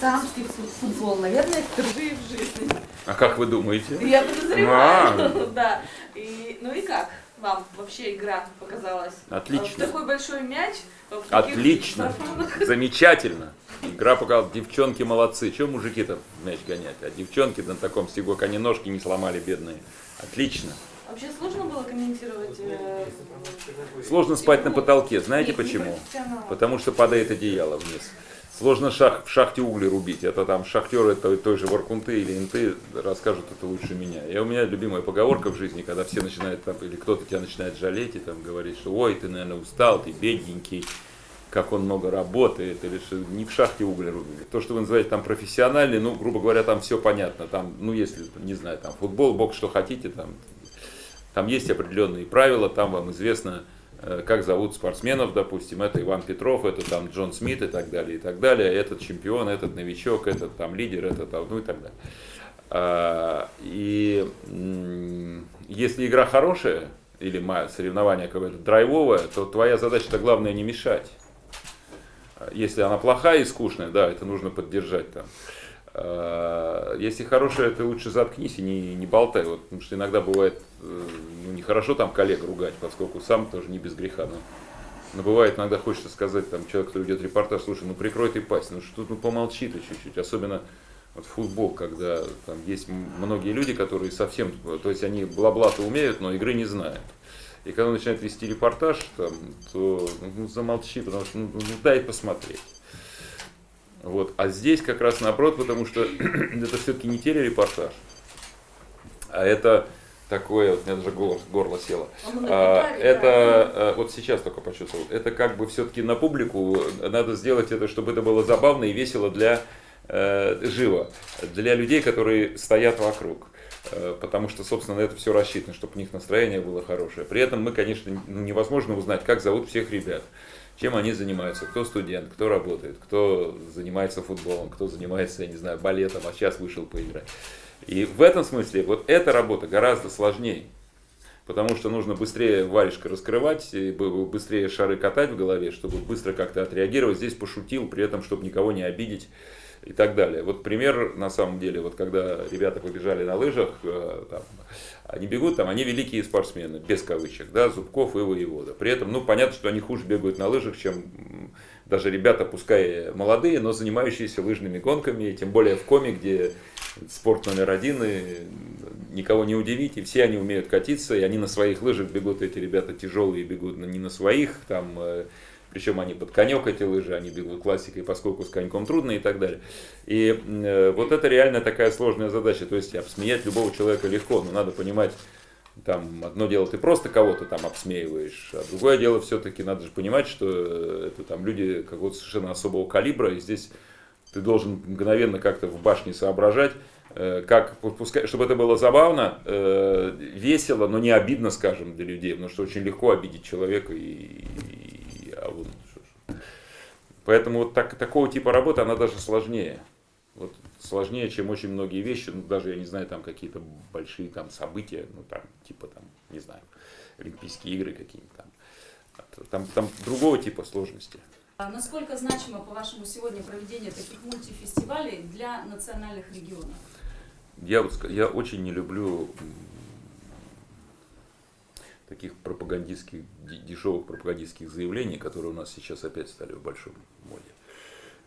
дамский футбол, наверное, впервые в жизни. А как вы думаете? Я подозреваю, да. Ну и как вам вообще игра показалась? Отлично. Такой большой мяч. Отлично. Замечательно. Игра показала, девчонки молодцы. Чего мужики-то мяч гонять? А девчонки на таком стегу, они ножки не сломали, бедные. Отлично. Вообще сложно было комментировать? Сложно спать на потолке. Знаете почему? Потому что падает одеяло вниз. Сложно в шахте угли рубить. Это там шахтеры той же Воркунты или Инты расскажут это лучше меня. У меня любимая поговорка в жизни, когда все начинают, там, или кто-то тебя начинает жалеть и там говорит, что ой, ты, наверное, устал, ты бедненький, как он много работает, или что не в шахте угли рубили. То, что вы называете там профессиональный, ну, грубо говоря, там все понятно. Там, ну, если, не знаю, там футбол, бокс, что хотите, там есть определенные правила, там вам известно, как зовут спортсменов, допустим, это Иван Петров, это там Джон Смит и так далее, этот чемпион, этот новичок, этот там лидер, этот там, ну и так далее. Если игра хорошая, или соревнование какое-то драйвовое, то твоя задача-то главное не мешать. Если она плохая и скучная, да, это нужно поддержать там. Если хорошая, ты лучше заткнись и не болтай. Вот, потому что иногда бывает, ну, нехорошо там коллег ругать, поскольку сам тоже не без греха. Но бывает, иногда хочется сказать там, человек, кто ведет репортаж, слушай, ну прикрой ты пасть, ну что, ну помолчи ты чуть-чуть. Особенно вот футбол, когда там есть многие люди, которые совсем, то есть они бла-бла-то умеют, но игры не знают. И когда он начинает вести репортаж, там, то ну, замолчи, потому что ну, дай посмотреть. Вот. А здесь как раз наоборот, потому что это все-таки не телерепортаж, а это такое, вот у меня даже горло село. Это вот сейчас только почувствовал. Это как бы все-таки на публику надо сделать это, чтобы это было забавно и весело для живо, для людей, которые стоят вокруг. Потому что, собственно, на это все рассчитано, чтобы у них настроение было хорошее. При этом мы, конечно, невозможно узнать, как зовут всех ребят, чем они занимаются, кто студент, кто работает, кто занимается футболом, кто занимается, я не знаю, балетом, а сейчас вышел поиграть. И в этом смысле вот эта работа гораздо сложнее, потому что нужно быстрее варежка раскрывать, быстрее шары катать в голове, чтобы быстро как-то отреагировать. Здесь пошутил, при этом, чтобы никого не обидеть. И так далее. Вот пример, на самом деле, вот когда ребята побежали на лыжах, там, они бегут, там, они великие спортсмены, без кавычек, да, Зубков и Воевода. При этом, ну, понятно, что они хуже бегают на лыжах, чем даже ребята, пускай молодые, но занимающиеся лыжными гонками, тем более в Коми, где спорт номер один, и никого не удивить, и все они умеют катиться, и они на своих лыжах бегут, эти ребята тяжелые бегут не на своих, там, причем они под конек эти лыжи, они бегут классикой, поскольку с коньком трудно и так далее. И вот это реально такая сложная задача. То есть обсмеять любого человека легко, но надо понимать, там одно дело ты просто кого-то там обсмеиваешь, а другое дело все-таки надо же понимать, что это там люди какого-то совершенно особого калибра, и здесь ты должен мгновенно как-то в башне соображать, как, пускай, чтобы это было забавно, весело, но не обидно, скажем, для людей, потому что очень легко обидеть человека Поэтому вот такого типа работы, она даже сложнее. Вот сложнее, чем очень многие вещи, ну, даже, я не знаю, там какие-то большие там события, ну, там, типа, там, не знаю, Олимпийские игры какие-то там. Там другого типа сложности. А насколько значимо, по-вашему, сегодня проведение таких мультифестивалей для национальных регионов? Я очень не люблю таких пропагандистских, дешевых пропагандистских заявлений, которые у нас сейчас опять стали в большом моде.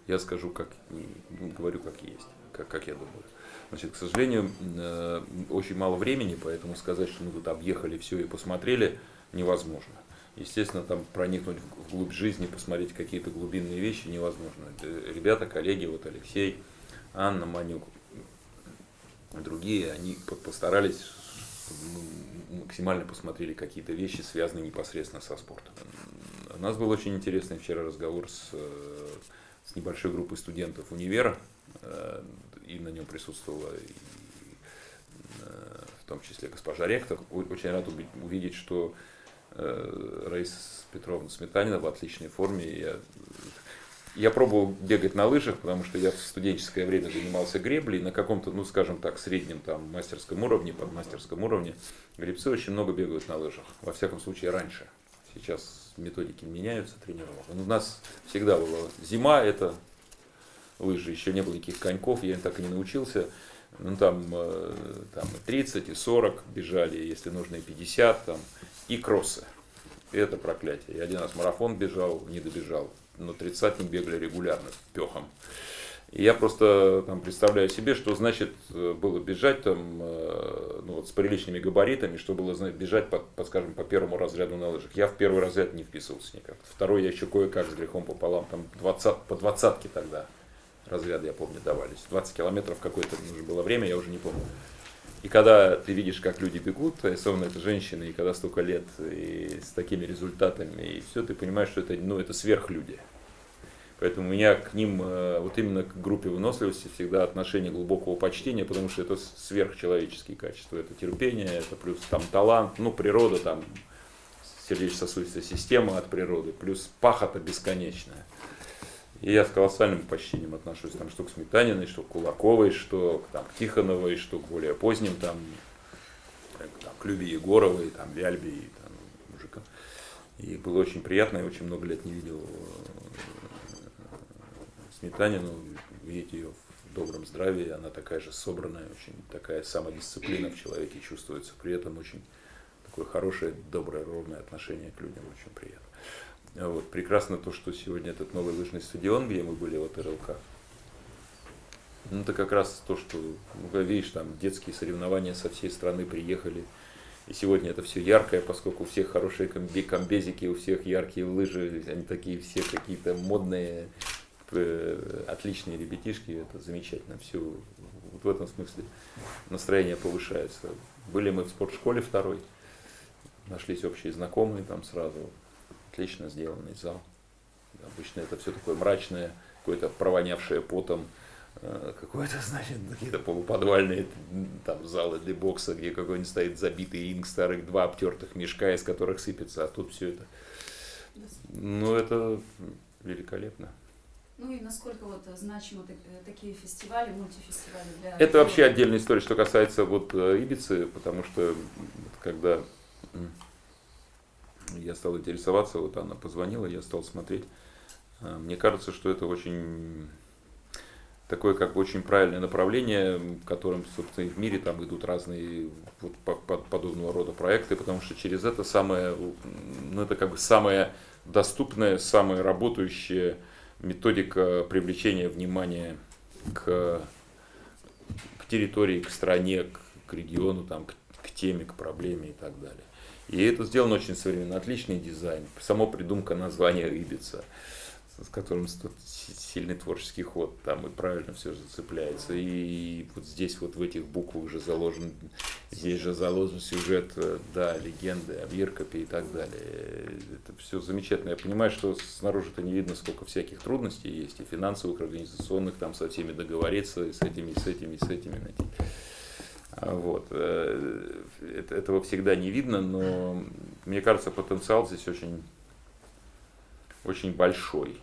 Я скажу, говорю как есть, как я думаю. Значит, к сожалению, очень мало времени, поэтому сказать, что мы тут объехали все и посмотрели, невозможно. Естественно, там проникнуть вглубь жизни, посмотреть какие-то глубинные вещи невозможно. Ребята, коллеги, вот Алексей, Анна, Манюк, другие, они постарались, максимально посмотрели какие-то вещи, связанные непосредственно со спортом. У нас был очень интересный вчера разговор с небольшой группой студентов универа, и на нем присутствовала в том числе госпожа ректор. Очень рад увидеть, что Раиса Петровна Сметанина в отличной форме. Я пробовал бегать на лыжах, потому что я в студенческое время занимался греблей на каком-то, ну скажем так, среднем там мастерском уровне, подмастерском уровне. Гребцы очень много бегают на лыжах, во всяком случае раньше. Сейчас методики меняются, тренировок. У нас всегда была зима, это лыжи, еще не было никаких коньков, я так и не научился. Ну, там и 30, и 40 бежали, если нужно, и 50, там, и кроссы. И это проклятие. Я один раз марафон бежал, не добежал, но 30-ник бегали регулярно, пехом. И я просто там представляю себе, что значит было бежать там, ну, вот, с приличными габаритами, что было бежать скажем, по первому разряду на лыжах. Я в первый разряд не вписывался никак. Второй я еще кое-как с грехом пополам, там по 20-ке тогда разряды, я помню, давались. 20 километров какое-то уже было время, я уже не помню. И когда ты видишь, как люди бегут, особенно это женщины, и когда столько лет, и с такими результатами, и все, ты понимаешь, что это, ну, это сверхлюди. Поэтому у меня к ним, вот именно к группе выносливости, всегда отношение глубокого почтения, потому что это сверхчеловеческие качества. Это терпение, это плюс там талант, ну, природа, там, сердечно-сосудистая система от природы, плюс пахота бесконечная. И я с колоссальным почтением отношусь там, что к Сметаниной, что к Кулаковой, что там, к Тихоновой, что к более поздним, там, к Любе Егоровой, там, Вяльбе и там, мужикам. И было очень приятно, я очень много лет не видел Сметанину, видеть ее в добром здравии, она такая же собранная, очень такая самодисциплина в человеке чувствуется, при этом очень такое хорошее, доброе, ровное отношение к людям, очень приятно. Вот, прекрасно то, что сегодня этот новый лыжный стадион, где мы были, вот РЛК, ну, это как раз то, что, ну, видишь, там детские соревнования со всей страны приехали, и сегодня это все яркое, поскольку у всех хорошие комбезики, у всех яркие лыжи, они такие все какие-то модные, отличные ребятишки, это замечательно, все вот в этом смысле настроение повышается. Были мы в спортшколе второй, нашлись общие знакомые там сразу, отлично сделанный зал. Обычно это все такое мрачное, какое-то провонявшее потом, какое-то, значит, какие-то полуподвальные там залы для бокса, где какой-нибудь стоит забитый инк старых, 2 обтертых мешка, из которых сыпется, а тут все это. Ну, это великолепно. Ну и насколько вот значимы такие фестивали, мультифестивали для... Это вообще отдельная история, что касается вот Ибицы, потому что когда я стал интересоваться, вот Анна позвонила, я стал смотреть. Мне кажется, что это очень такое, как бы, очень правильное направление, в котором, собственно, и в мире там идут разные вот, подобного рода проекты, потому что через это самое, ну, это как бы самая доступная, самая работающая методика привлечения внимания к территории, к стране, к региону, там, к теме, к проблеме и так далее. И это сделано очень современно, отличный дизайн, сама придумка названия Ибица, с которым сильный творческий ход, там и правильно все зацепляется. И вот здесь вот в этих буквах же заложен, здесь же заложен сюжет, да, легенды о Виркопе и так далее. Это все замечательно. Я понимаю, что снаружи-то не видно, сколько всяких трудностей есть, и финансовых, организационных, там со всеми договориться, и с этими, и с этими, и с этими. Вот. Этого всегда не видно, но мне кажется, потенциал здесь очень, очень большой.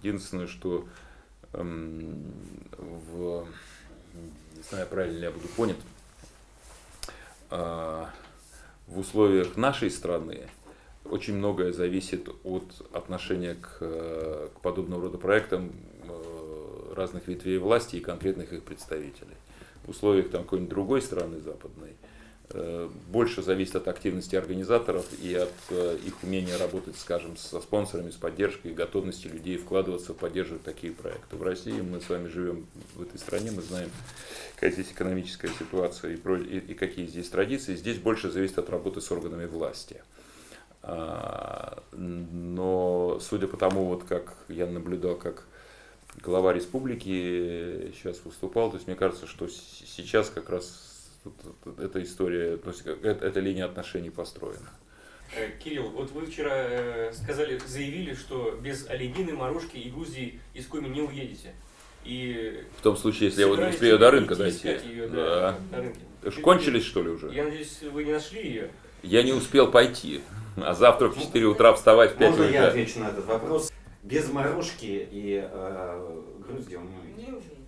Единственное, что не знаю, правильно ли я буду понят, в условиях нашей страны очень многое зависит от отношения к подобного рода проектам разных ветвей власти и конкретных их представителей. В условиях там какой-нибудь другой страны западной больше зависит от активности организаторов и от их умения работать, скажем, со спонсорами, с поддержкой, готовности людей вкладываться, поддерживать такие проекты. В России мы с вами живем в этой стране, мы знаем, какая здесь экономическая ситуация и какие здесь традиции. Здесь больше зависит от работы с органами власти. Но судя по тому, вот как я наблюдал, как глава республики сейчас выступал, то есть мне кажется, что сейчас как раз эта история, то есть эта линия отношений построена. Кирилл, вот вы вчера заявили, что без Олегины, Морошки и Грузии из Коми не уедете. И в том случае, если я вот успею до рынка дойти. Ее, да. На рынке. Кончились, что ли, уже? Я надеюсь, вы не нашли ее? Я не успел пойти. А завтра в 4 утра вставать в 5 утра. Можно я отвечу на этот вопрос? Без Морошки и Грузии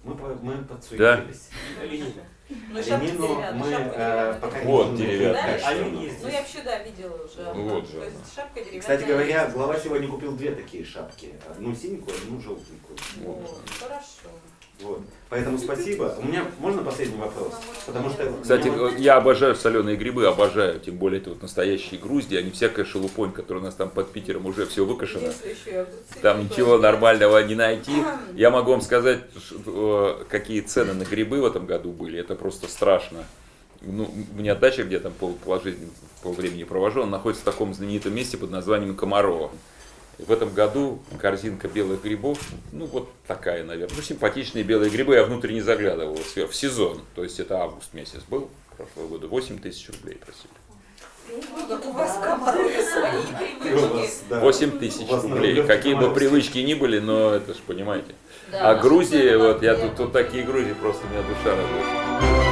мы подсуетились. Оленина. Ну, шапка Оленину деревянная, мы шапка деревянная. пока Вот не деревянная. знаем. Олень есть Ну, здесь. я вообще, да, видела уже. Вот же. То есть шапка деревянная. Кстати говоря, глава сегодня купил две такие шапки. Одну синенькую, одну желтенькую. Вот, хорошо. Вот. Поэтому спасибо. У меня можно последний вопрос? Потому что Кстати, у меня я обожаю соленые грибы, обожаю, тем более это вот настоящие грузди, а не всякая шелупонь, которая у нас там под Питером уже все выкашено. Единственное, еще я огурцы Там купила. ничего нормального не найти. Я могу вам сказать, какие цены на грибы в этом году были. Это просто страшно. Ну, у меня дача, где там пол времени провожу, она находится в таком знаменитом месте под названием Комарово. И в этом году корзинка белых грибов, ну вот такая, наверное, ну симпатичные белые грибы, я внутрь не заглядывал сверху, в сезон, то есть это август месяц был прошлого года, 8 тысяч рублей просили. Ну, как у вас в Комарове свои у привычки. вас, да, 8 тысяч у вас на рублей, Рублевке какие бы Комаровске. привычки ни были, но это ж понимаете. Да, А наши Грузии, цены вот я вообще. тут такие Грузии, просто у меня душа радует.